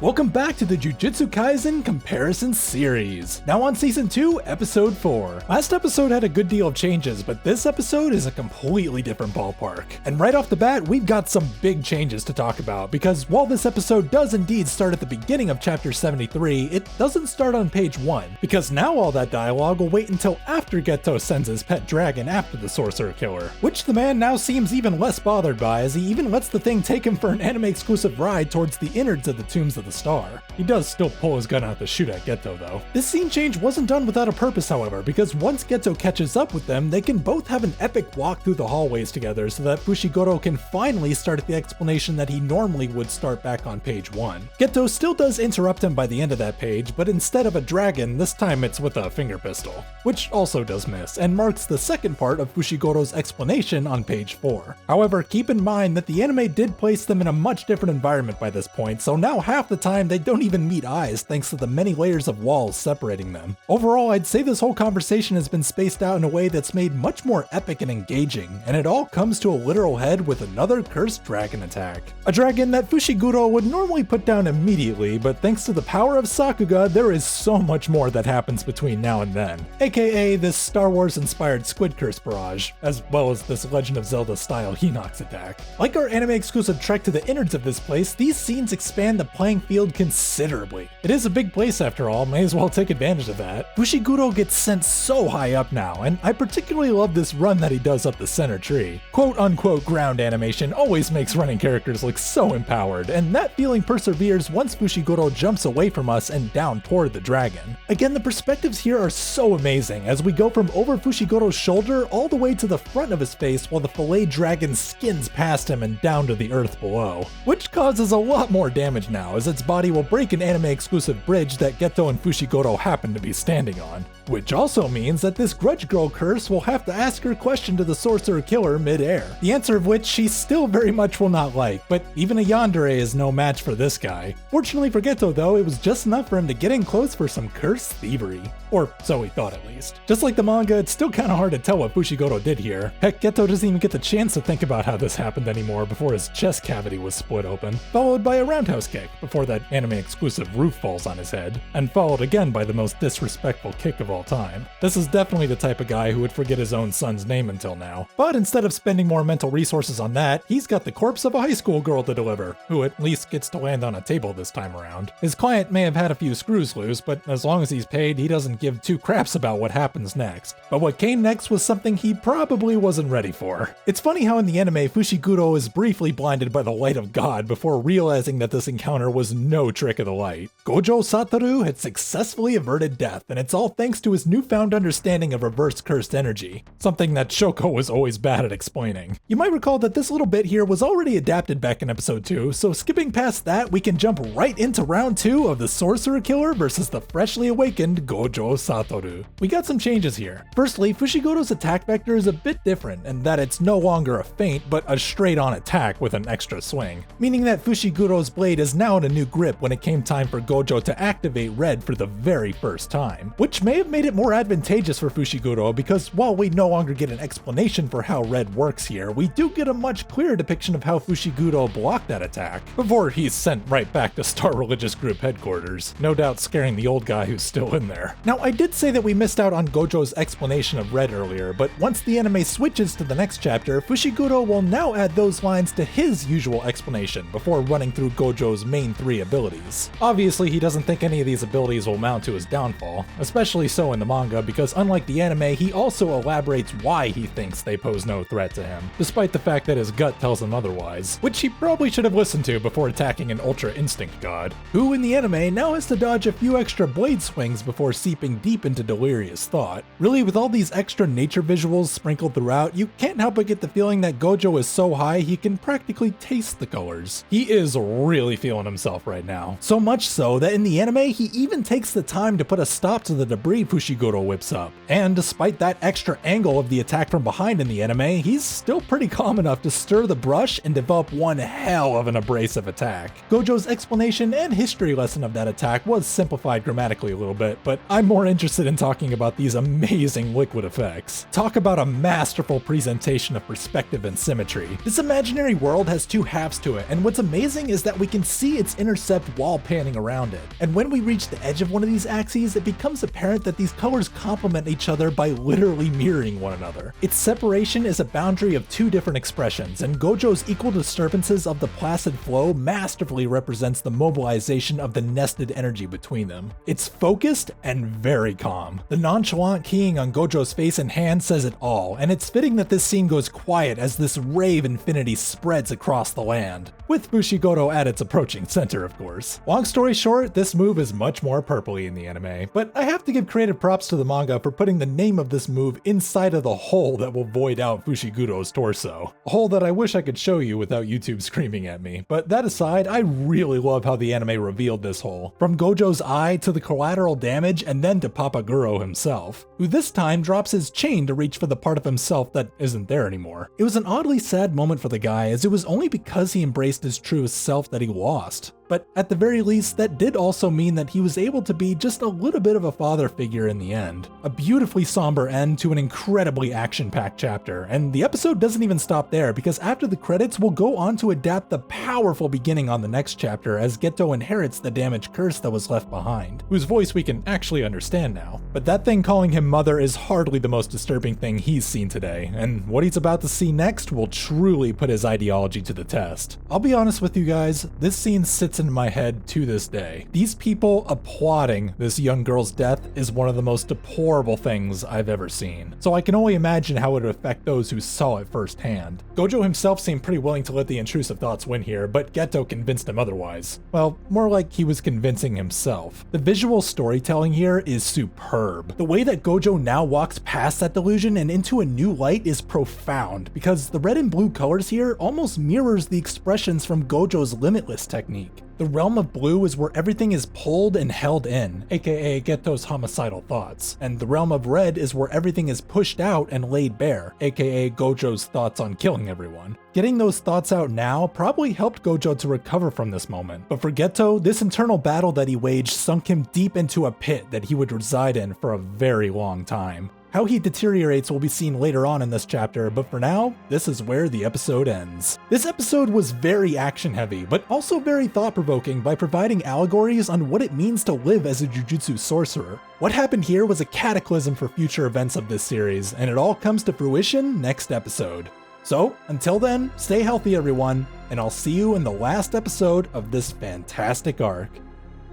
Welcome back to the Jujutsu Kaisen comparison series. Now on season 2, episode 4. Last episode had a good deal of changes, but this episode is a completely different ballpark. And right off the bat, we've got some big changes to talk about, because while this episode does indeed start at the beginning of chapter 73, it doesn't start on page 1, because now all that dialogue will wait until after Geto sends his pet dragon after the sorcerer killer, which the man now seems even less bothered by, as he even lets the thing take him for an anime exclusive ride towards the innards of the tombs of the star. He does still pull his gun out to shoot at Geto though. This scene change wasn't done without a purpose, however, because once Geto catches up with them, they can both have an epic walk through the hallways together so that Fushiguro can finally start at the explanation that he normally would start back on page 1. Geto still does interrupt him by the end of that page, but instead of a dragon, this time it's with a finger pistol, which also does miss, and marks the second part of Fushiguro's explanation on page 4. However, keep in mind that the anime did place them in a much different environment by this point, so now half the time they don't even meet eyes thanks to the many layers of walls separating them. Overall, I'd say this whole conversation has been spaced out in a way that's made much more epic and engaging, and it all comes to a literal head with another cursed dragon attack. A dragon that Fushiguro would normally put down immediately, but thanks to the power of Sakuga, there is so much more that happens between now and then, aka this Star Wars inspired Squid Curse barrage, as well as this Legend of Zelda style Hinox attack. Like our anime exclusive trek to the innards of this place, these scenes expand the playing field considerably. It is a big place after all, may as well take advantage of that. Fushiguro gets sent so high up now, and I particularly love this run that he does up the center tree. Quote unquote ground animation always makes running characters look so empowered, and that feeling perseveres once Fushiguro jumps away from us and down toward the dragon. Again, the perspectives here are so amazing, as we go from over Fushiguro's shoulder all the way to the front of his face while the fillet dragon skins past him and down to the earth below, which causes a lot more damage now, as its body will break an anime exclusive bridge that Geto and Fushiguro happen to be standing on. Which also means that this Grudge Girl curse will have to ask her question to the sorcerer killer mid-air, the answer of which she still very much will not like, but even a yandere is no match for this guy. Fortunately for Geto though, it was just enough for him to get in close for some cursed thievery. Or so he thought at least. Just like the manga, it's still kinda hard to tell what Fushiguro did here. Heck, Geto doesn't even get the chance to think about how this happened anymore before his chest cavity was split open, followed by a roundhouse kick before that anime exclusive roof falls on his head, and followed again by the most disrespectful kick of all time. This is definitely the type of guy who would forget his own son's name until now. But instead of spending more mental resources on that, he's got the corpse of a high school girl to deliver, who at least gets to land on a table this time around. His client may have had a few screws loose, but as long as he's paid, he doesn't give two craps about what happens next. But what came next was something he probably wasn't ready for. It's funny how in the anime, Fushiguro is briefly blinded by the light of God before realizing that this encounter was no trick of the light. Gojo Satoru had successfully averted death, and it's all thanks to his newfound understanding of reverse cursed energy, something that Shoko was always bad at explaining. You might recall that this little bit here was already adapted back in episode 2, so skipping past that, we can jump right into round 2 of the sorcerer killer versus the freshly awakened Gojo Satoru. We got some changes here. Firstly, Fushiguro's attack vector is a bit different in that it's no longer a feint, but a straight-on attack with an extra swing, meaning that Fushiguro's blade is now in a new grip when it came time for Gojo to activate red for the very first time, which may have made it more advantageous for Fushiguro because while we no longer get an explanation for how red works here, we do get a much clearer depiction of how Fushiguro blocked that attack before he's sent right back to Star Religious Group headquarters, no doubt scaring the old guy who's still in there. Now, I did say that we missed out on Gojo's explanation of red earlier, but once the anime switches to the next chapter, Fushiguro will now add those lines to his usual explanation before running through Gojo's main 3 abilities. Obviously, he doesn't think any of these abilities will mount to his downfall, especially so in the manga because unlike the anime, he also elaborates why he thinks they pose no threat to him, despite the fact that his gut tells him otherwise, which he probably should have listened to before attacking an Ultra Instinct god, who in the anime now has to dodge a few extra blade swings before seeping deep into delirious thought. Really, with all these extra nature visuals sprinkled throughout, you can't help but get the feeling that Gojo is so high he can practically taste the colors. He is really feeling himself right now. So much so that in the anime, he even takes the time to put a stop to the debris Fushiguro whips up. And despite that extra angle of the attack from behind in the anime, he's still pretty calm enough to stir the brush and develop one hell of an abrasive attack. Gojo's explanation and history lesson of that attack was simplified grammatically a little bit, but I'm more interested in talking about these amazing liquid effects. Talk about a masterful presentation of perspective and symmetry. This imaginary world has two halves to it, and what's amazing is that we can see its inner intercept while panning around it. And when we reach the edge of one of these axes, it becomes apparent that these colors complement each other by literally mirroring one another. Its separation is a boundary of two different expressions, and Gojo's equal disturbances of the placid flow masterfully represents the mobilization of the nested energy between them. It's focused and very calm. The nonchalant keying on Gojo's face and hand says it all, and it's fitting that this scene goes quiet as this ray of infinity spreads across the land, with Fushiguro at its approaching center, of course. Long story short, this move is much more purpley in the anime, but I have to give creative props to the manga for putting the name of this move inside of the hole that will void out Fushiguro's torso. A hole that I wish I could show you without YouTube screaming at me, but that aside, I really love how the anime revealed this hole. From Gojo's eye to the collateral damage and then to Papaguro himself, who this time drops his chain to reach for the part of himself that isn't there anymore. It was an oddly sad moment for the guy, as it was only because he embraced his truest self that he lost. But at the very least, that did also mean that he was able to be just a little bit of a father figure in the end. A beautifully somber end to an incredibly action-packed chapter, and the episode doesn't even stop there, because after the credits, we'll go on to adapt the powerful beginning on the next chapter as Geto inherits the damaged curse that was left behind, whose voice we can actually understand now. But that thing calling him mother is hardly the most disturbing thing he's seen today, and what he's about to see next will truly put his ideology to the test. I'll be honest with you guys, this scene sits in my head to this day. These people applauding this young girl's death is one of the most deplorable things I've ever seen, so I can only imagine how it would affect those who saw it firsthand. Gojo himself seemed pretty willing to let the intrusive thoughts win here, but Geto convinced him otherwise. Well, more like he was convincing himself. The visual storytelling here is superb. The way that Gojo now walks past that delusion and into a new light is profound, because the red and blue colors here almost mirrors the expressions from Gojo's Limitless technique. The realm of blue is where everything is pulled and held in, aka Geto's homicidal thoughts, and the realm of red is where everything is pushed out and laid bare, aka Gojo's thoughts on killing everyone. Getting those thoughts out now probably helped Gojo to recover from this moment, but for Geto, this internal battle that he waged sunk him deep into a pit that he would reside in for a very long time. How he deteriorates will be seen later on in this chapter, but for now, this is where the episode ends. This episode was very action heavy, but also very thought-provoking by providing allegories on what it means to live as a Jujutsu sorcerer. What happened here was a cataclysm for future events of this series, and it all comes to fruition next episode. So, until then, stay healthy everyone, and I'll see you in the last episode of this fantastic arc.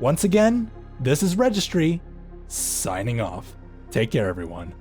Once again, this is Registry, signing off. Take care everyone.